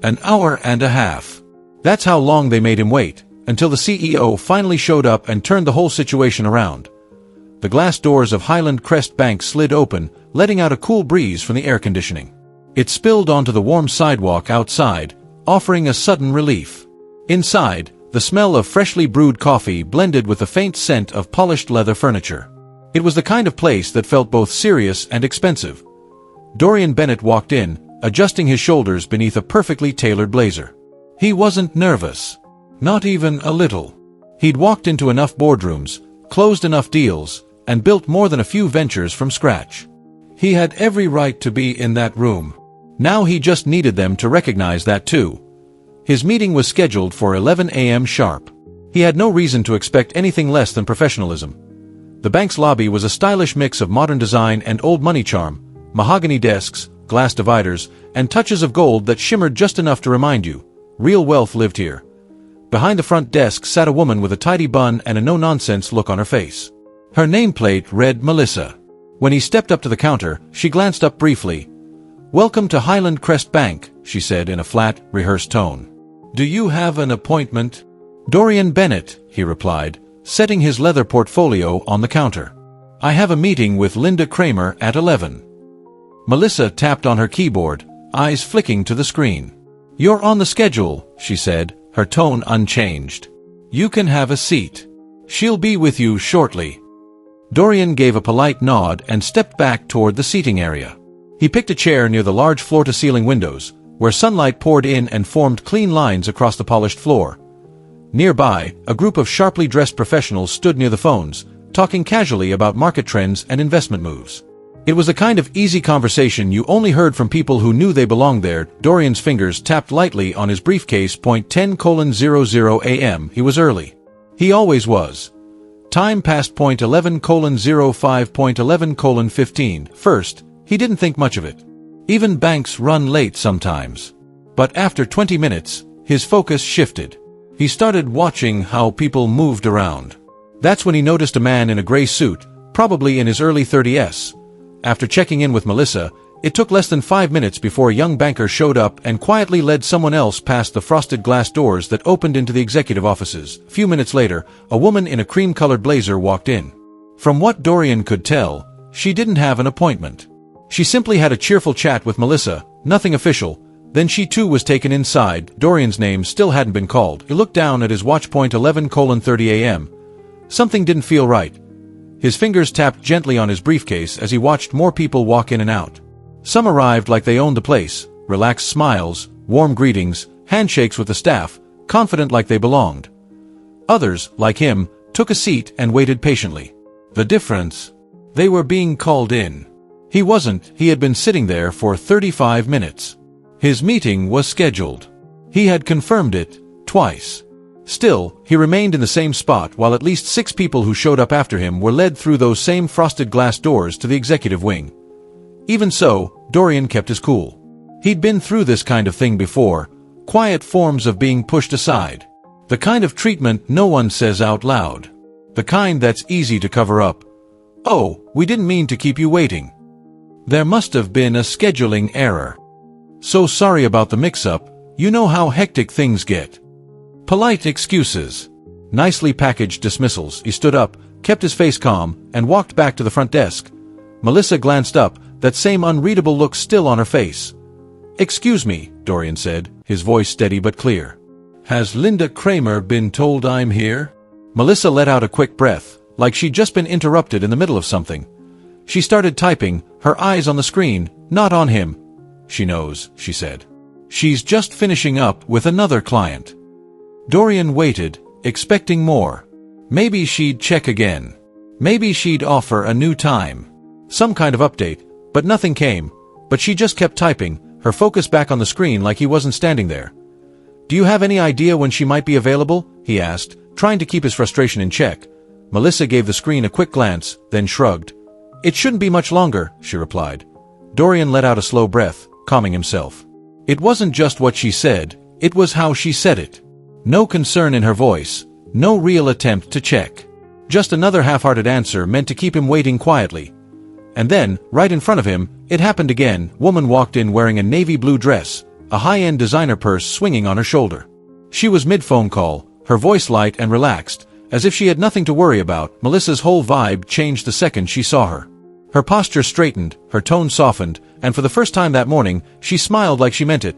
An hour and a half. That's how long they made him wait, until the CEO finally showed up and turned the whole situation around. The glass doors of Highland Crest Bank slid open, letting out a cool breeze from the air conditioning. It spilled onto the warm sidewalk outside, offering a sudden relief. Inside, the smell of freshly brewed coffee blended with the faint scent of polished leather furniture. It was the kind of place that felt both serious and expensive. Dorian Bennett walked in, adjusting his shoulders beneath a perfectly tailored blazer. He wasn't nervous. Not even a little. He'd walked into enough boardrooms, closed enough deals, and built more than a few ventures from scratch. He had every right to be in that room. Now he just needed them to recognize that too. His meeting was scheduled for 11 a.m. sharp. He had no reason to expect anything less than professionalism. The bank's lobby was a stylish mix of modern design and old money charm, mahogany desks, glass dividers, and touches of gold that shimmered just enough to remind you, real wealth lived here. Behind the front desk sat a woman with a tidy bun and a no-nonsense look on her face. Her nameplate read Melissa. When he stepped up to the counter, she glanced up briefly. "Welcome to Highland Crest Bank," she said in a flat, rehearsed tone. "Do you have an appointment?" "Dorian Bennett," he replied, setting his leather portfolio on the counter. "I have a meeting with Linda Kramer at 11. Melissa tapped on her keyboard, eyes flicking to the screen. "You're on the schedule," she said, her tone unchanged. "You can have a seat. She'll be with you shortly." Dorian gave a polite nod and stepped back toward the seating area. He picked a chair near the large floor-to-ceiling windows, where sunlight poured in and formed clean lines across the polished floor. Nearby, a group of sharply dressed professionals stood near the phones, talking casually about market trends and investment moves. It was the kind of easy conversation you only heard from people who knew they belonged there. Dorian's fingers tapped lightly on his briefcase. 10:00 a.m. He was early. He always was. Time passed. 11:05.11:15. First, he didn't think much of it. Even banks run late sometimes. But after 20 minutes, his focus shifted. He started watching how people moved around. That's when he noticed a man in a gray suit, probably in his early 30s. After checking in with Melissa, it took less than 5 minutes before a young banker showed up and quietly led someone else past the frosted glass doors that opened into the executive offices. A few minutes later, a woman in a cream-colored blazer walked in. From what Dorian could tell, she didn't have an appointment. She simply had a cheerful chat with Melissa, nothing official. Then she too was taken inside. Dorian's name still hadn't been called. He looked down at his watch. 11:30 a.m. Something didn't feel right. His fingers tapped gently on his briefcase as he watched more people walk in and out. Some arrived like they owned the place, relaxed smiles, warm greetings, handshakes with the staff, confident like they belonged. Others, like him, took a seat and waited patiently. The difference? They were being called in. He wasn't. He had been sitting there for 35 minutes. His meeting was scheduled. He had confirmed it twice. Still, he remained in the same spot while at least 6 people who showed up after him were led through those same frosted glass doors to the executive wing. Even so, Dorian kept his cool. He'd been through this kind of thing before, quiet forms of being pushed aside. The kind of treatment no one says out loud. The kind that's easy to cover up. "Oh, we didn't mean to keep you waiting. There must have been a scheduling error. So sorry about the mix-up, you know how hectic things get." Polite excuses. Nicely packaged dismissals. He stood up, kept his face calm, and walked back to the front desk. Melissa glanced up, that same unreadable look still on her face. "Excuse me," Dorian said, his voice steady but clear. "Has Linda Kramer been told I'm here?" Melissa let out a quick breath, like she'd just been interrupted in the middle of something. She started typing, her eyes on the screen, not on him. "She knows," she said. "She's just finishing up with another client." Dorian waited, expecting more. Maybe she'd check again. Maybe she'd offer a new time. Some kind of update, but nothing came. But she just kept typing, her focus back on the screen like he wasn't standing there. "Do you have any idea when she might be available?" he asked, trying to keep his frustration in check. Melissa gave the screen a quick glance, then shrugged. "It shouldn't be much longer," she replied. Dorian let out a slow breath, calming himself. It wasn't just what she said, it was how she said it. No concern in her voice, no real attempt to check. Just another half-hearted answer meant to keep him waiting quietly. And then, right in front of him, it happened again. Woman walked in wearing a navy blue dress, a high-end designer purse swinging on her shoulder. She was mid-phone call, her voice light and relaxed, as if she had nothing to worry about. Melissa's whole vibe changed the second she saw her. Her posture straightened, her tone softened, and for the first time that morning, she smiled like she meant it.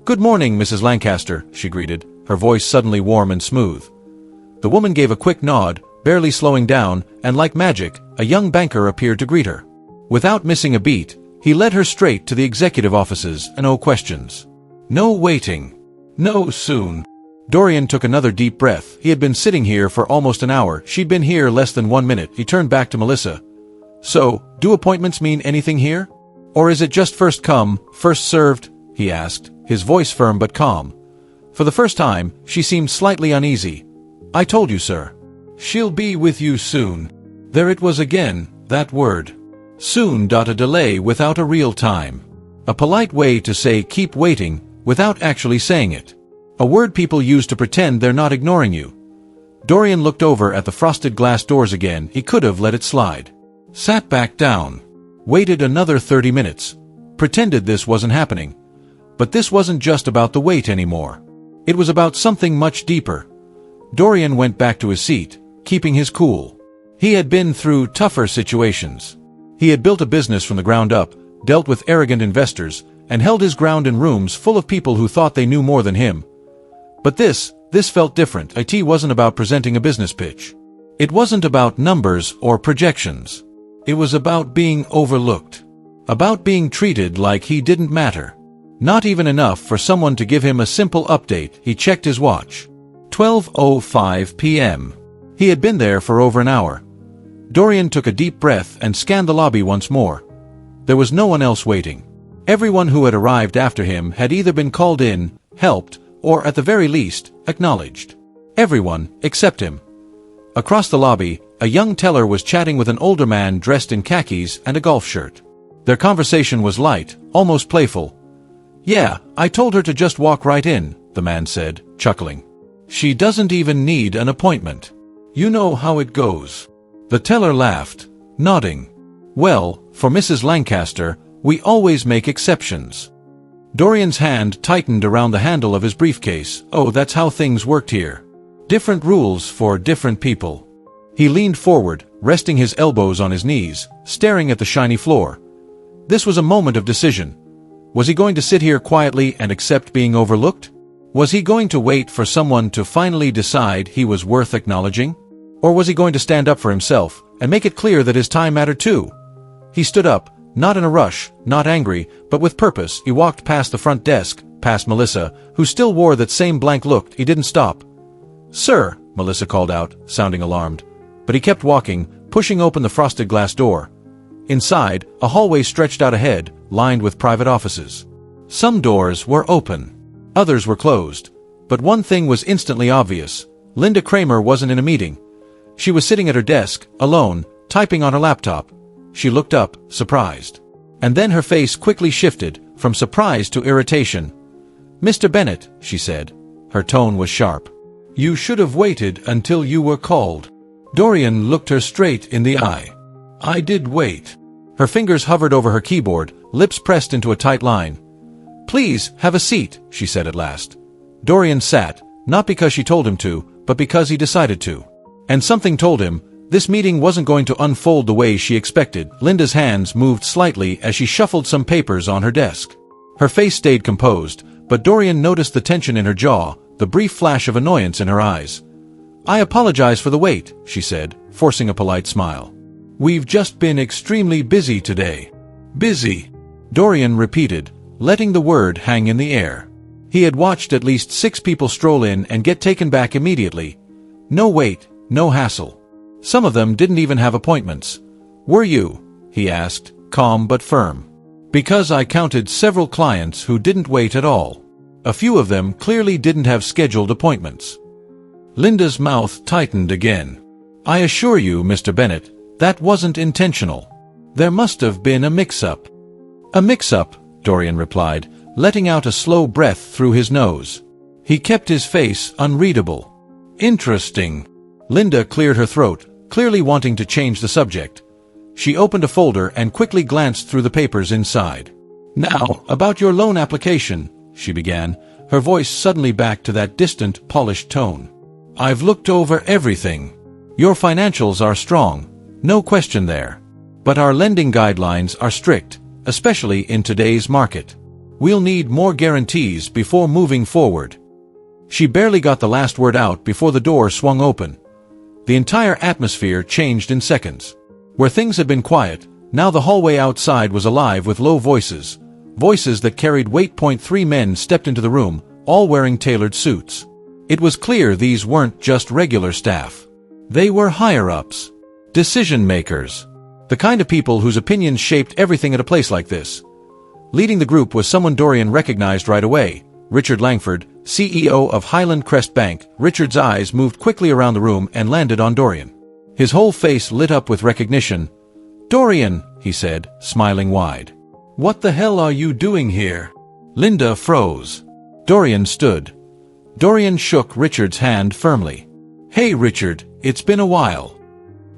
"Good morning, Mrs. Lancaster," she greeted, her voice suddenly warm and smooth. The woman gave a quick nod, barely slowing down, and like magic, a young banker appeared to greet her. Without missing a beat, he led her straight to the executive offices, and no questions. No waiting. No soon. Dorian took another deep breath. He had been sitting here for almost an hour. She'd been here less than 1 minute. He turned back to Melissa. "So, do appointments mean anything here? Or is it just first come, first served?" he asked, his voice firm but calm. For the first time, she seemed slightly uneasy. "I told you, sir. She'll be with you soon." There it was again, that word. Soon. A delay without a real time. A polite way to say keep waiting, without actually saying it. A word people use to pretend they're not ignoring you. Dorian looked over at the frosted glass doors again. He could have let it slide. Sat back down. Waited another 30 minutes. Pretended this wasn't happening. But this wasn't just about the wait anymore. It was about something much deeper. Dorian went back to his seat, keeping his cool. He had been through tougher situations. He had built a business from the ground up, dealt with arrogant investors, and held his ground in rooms full of people who thought they knew more than him. But this felt different. It wasn't about presenting a business pitch. It wasn't about numbers or projections. It was about being overlooked. About being treated like he didn't matter. Not even enough for someone to give him a simple update. He checked his watch. 12:05 p.m. He had been there for over an hour. Dorian took a deep breath and scanned the lobby once more. There was no one else waiting. Everyone who had arrived after him had either been called in, helped, or at the very least, acknowledged. Everyone, except him. Across the lobby, a young teller was chatting with an older man dressed in khakis and a golf shirt. Their conversation was light, almost playful. "Yeah, I told her to just walk right in," the man said, chuckling. "She doesn't even need an appointment. You know how it goes." The teller laughed, nodding. "Well, for Mrs. Lancaster, we always make exceptions." Dorian's hand tightened around the handle of his briefcase. Oh, that's how things worked here. Different rules for different people. He leaned forward, resting his elbows on his knees, staring at the shiny floor. This was a moment of decision. Was he going to sit here quietly and accept being overlooked? Was he going to wait for someone to finally decide he was worth acknowledging? Or was he going to stand up for himself and make it clear that his time mattered too? He stood up, not in a rush, not angry, but with purpose. He walked past the front desk, past Melissa, who still wore that same blank look. He didn't stop. "Sir," Melissa called out, sounding alarmed. But he kept walking, pushing open the frosted glass door. Inside, a hallway stretched out ahead, lined with private offices. Some doors were open. Others were closed. But one thing was instantly obvious. Linda Kramer wasn't in a meeting. She was sitting at her desk, alone, typing on her laptop. She looked up, surprised. And then her face quickly shifted, from surprise to irritation. "Mr. Bennett," she said. Her tone was sharp. "You should have waited until you were called." Dorian looked her straight in the eye. "I did wait." Her fingers hovered over her keyboard, lips pressed into a tight line. "Please, have a seat," she said at last. Dorian sat, not because she told him to, but because he decided to. And something told him, this meeting wasn't going to unfold the way she expected. Linda's hands moved slightly as she shuffled some papers on her desk. Her face stayed composed, but Dorian noticed the tension in her jaw, the brief flash of annoyance in her eyes. "I apologize for the wait," she said, forcing a polite smile. "We've just been extremely busy today." "Busy," Dorian repeated, letting the word hang in the air. He had watched at least 6 people stroll in and get taken back immediately. No wait, no hassle. Some of them didn't even have appointments. "Were you?" he asked, calm but firm. "Because I counted several clients who didn't wait at all. A few of them clearly didn't have scheduled appointments." Linda's mouth tightened again. "I assure you, Mr. Bennett, that wasn't intentional. There must have been a mix-up." "A mix-up," Dorian replied, letting out a slow breath through his nose. He kept his face unreadable. "Interesting." Linda cleared her throat, clearly wanting to change the subject. She opened a folder and quickly glanced through the papers inside. "Now, about your loan application," she began, her voice suddenly back to that distant, polished tone. "I've looked over everything. Your financials are strong, no question there. But our lending guidelines are strict, especially in today's market. We'll need more guarantees before moving forward." She barely got the last word out before the door swung open. The entire atmosphere changed in seconds. Where things had been quiet, now the hallway outside was alive with low voices. Voices that carried weight. 3 men stepped into the room, all wearing tailored suits. It was clear these weren't just regular staff. They were higher-ups. Decision-makers. The kind of people whose opinions shaped everything at a place like this. Leading the group was someone Dorian recognized right away, Richard Langford, CEO of Highland Crest Bank. Richard's eyes moved quickly around the room and landed on Dorian. His whole face lit up with recognition. "Dorian," he said, smiling wide. "What the hell are you doing here?" Linda froze. Dorian stood. Dorian shook Richard's hand firmly. "Hey Richard, it's been a while."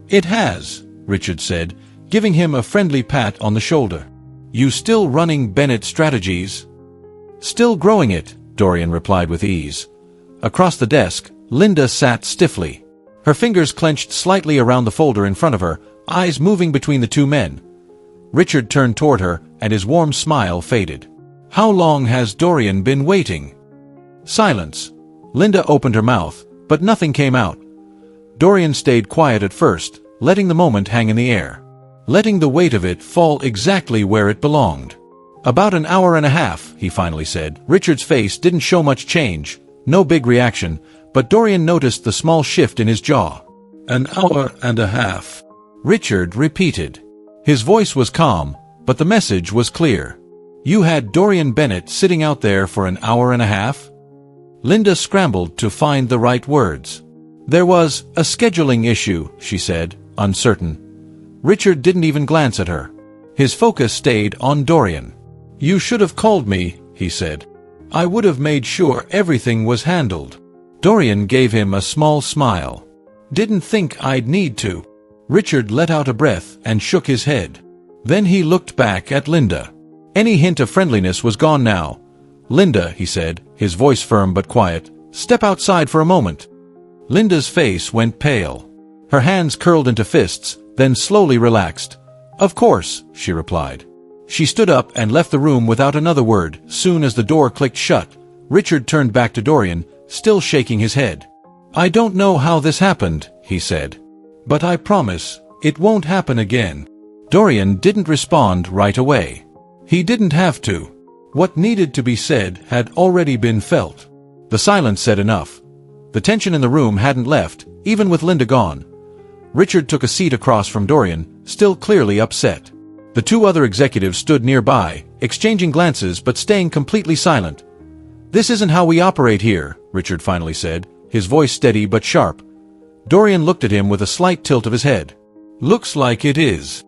"It has," Richard said, giving him a friendly pat on the shoulder. "You still running Bennett Strategies?" "Still growing it," Dorian replied with ease. Across the desk, Linda sat stiffly. Her fingers clenched slightly around the folder in front of her, eyes moving between the two men. Richard turned toward her, and his warm smile faded. "How long has Dorian been waiting?" Silence. Linda opened her mouth, but nothing came out. Dorian stayed quiet at first, letting the moment hang in the air. Letting the weight of it fall exactly where it belonged. "About an hour and a half," he finally said. Richard's face didn't show much change, no big reaction, but Dorian noticed the small shift in his jaw. "An hour and a half," Richard repeated. His voice was calm, but the message was clear. "You had Dorian Bennett sitting out there for an hour and a half?" Linda scrambled to find the right words. "There was a scheduling issue," she said, uncertain. Richard didn't even glance at her. His focus stayed on Dorian. "You should have called me," he said. "I would have made sure everything was handled." Dorian gave him a small smile. "Didn't think I'd need to." Richard let out a breath and shook his head. Then he looked back at Linda. Any hint of friendliness was gone now. "Linda," he said, his voice firm but quiet, "step outside for a moment." Linda's face went pale. Her hands curled into fists, then slowly relaxed. "Of course," she replied. She stood up and left the room without another word. Soon as the door clicked shut, Richard turned back to Dorian, still shaking his head. "I don't know how this happened," he said. "But I promise, it won't happen again." Dorian didn't respond right away. He didn't have to. What needed to be said had already been felt. The silence said enough. The tension in the room hadn't left, even with Linda gone. Richard took a seat across from Dorian, still clearly upset. The two other executives stood nearby, exchanging glances but staying completely silent. "This isn't how we operate here," Richard finally said, his voice steady but sharp. Dorian looked at him with a slight tilt of his head. "Looks like it is."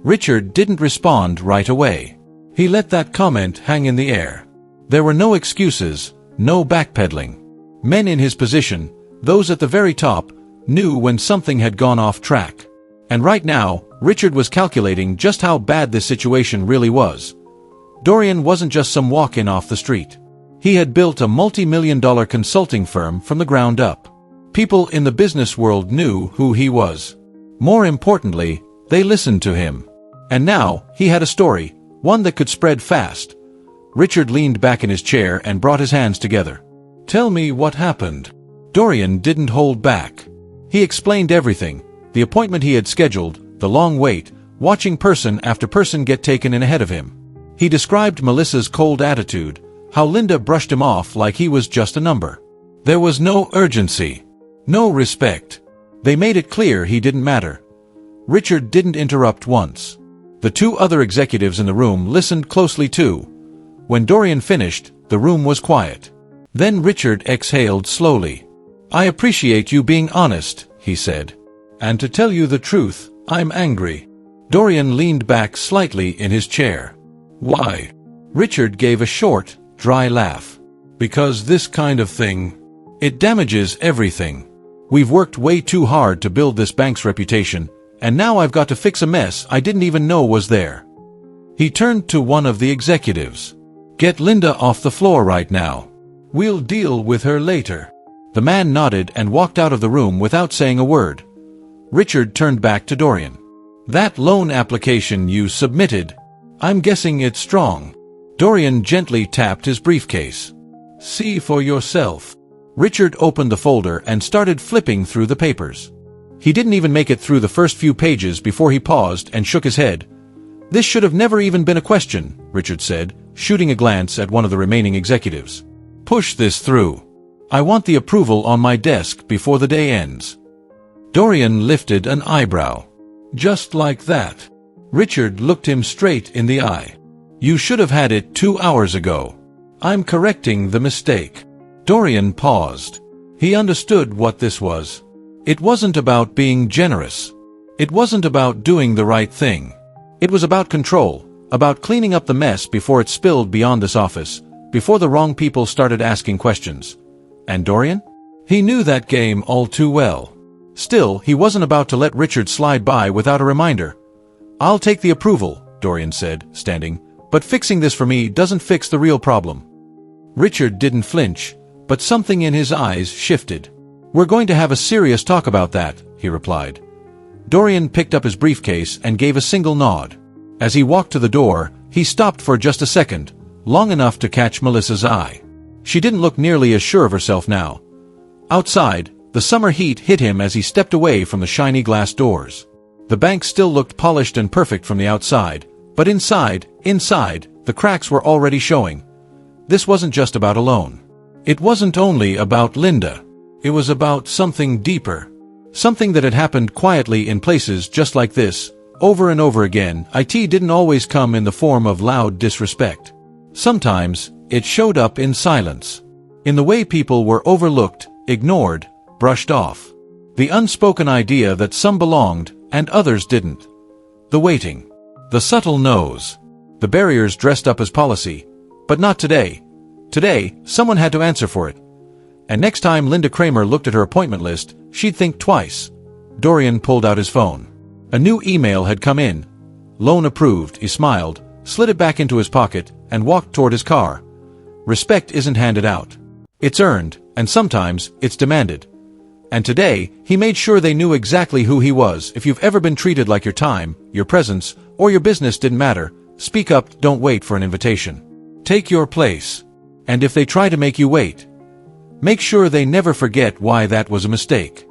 Richard didn't respond right away. He let that comment hang in the air. There were no excuses, no backpedaling. Men in his position, those at the very top, knew when something had gone off track. And right now, Richard was calculating just how bad this situation really was. Dorian wasn't just some walk-in off the street. He had built a multi-million-dollar consulting firm from the ground up. People in the business world knew who he was. More importantly, they listened to him. And now, he had a story, one that could spread fast. Richard leaned back in his chair and brought his hands together. "Tell me what happened." Dorian didn't hold back. He explained everything, the appointment he had scheduled, the long wait, watching person after person get taken in ahead of him. He described Melissa's cold attitude, how Linda brushed him off like he was just a number. There was no urgency, no respect. They made it clear he didn't matter. Richard didn't interrupt once. The two other executives in the room listened closely too. When Dorian finished, the room was quiet. Then Richard exhaled slowly. "I appreciate you being honest," he said. "And to tell you the truth, I'm angry." Dorian leaned back slightly in his chair. "Why?" Richard gave a short, dry laugh. "Because this kind of thing, it damages everything. We've worked way too hard to build this bank's reputation, and now I've got to fix a mess I didn't even know was there." He turned to one of the executives. Get Linda off the floor right now. We'll deal with her later. The man nodded and walked out of the room without saying a word. Richard turned back to Dorian. That loan application you submitted, I'm guessing it's strong. Dorian gently tapped his briefcase. See for yourself. Richard opened the folder and started flipping through the papers. He didn't even make it through the first few pages before he paused and shook his head. This should have never even been a question, Richard said, shooting a glance at one of the remaining executives. Push this through. I want the approval on my desk before the day ends. Dorian lifted an eyebrow. Just like that. Richard looked him straight in the eye. You should have had it 2 hours ago. I'm correcting the mistake. Dorian paused. He understood what this was. It wasn't about being generous. It wasn't about doing the right thing. It was about control, about cleaning up the mess before it spilled beyond this office, before the wrong people started asking questions. And Dorian? He knew that game all too well. Still, he wasn't about to let Richard slide by without a reminder. I'll take the approval, Dorian said, standing, but fixing this for me doesn't fix the real problem. Richard didn't flinch, but something in his eyes shifted. We're going to have a serious talk about that, he replied. Dorian picked up his briefcase and gave a single nod. As he walked to the door, he stopped for just a second, long enough to catch Melissa's eye. She didn't look nearly as sure of herself now. Outside, the summer heat hit him as he stepped away from the shiny glass doors. The bank still looked polished and perfect from the outside, but inside, the cracks were already showing. This wasn't just about a loan. It wasn't only about Linda. It was about something deeper. Something that had happened quietly in places just like this, over and over again. It didn't always come in the form of loud disrespect. Sometimes, it showed up in silence. In the way people were overlooked, ignored, brushed off. The unspoken idea that some belonged and others didn't. The waiting. The subtle no's. The barriers dressed up as policy. But not today. Today, someone had to answer for it. And next time Linda Kramer looked at her appointment list, she'd think twice. Dorian pulled out his phone. A new email had come in. Loan approved, he smiled, slid it back into his pocket, and walked toward his car. Respect isn't handed out. It's earned, and sometimes, it's demanded. And today, he made sure they knew exactly who he was. If you've ever been treated like your time, your presence, or your business didn't matter, speak up, don't wait for an invitation. Take your place. And if they try to make you wait, make sure they never forget why that was a mistake.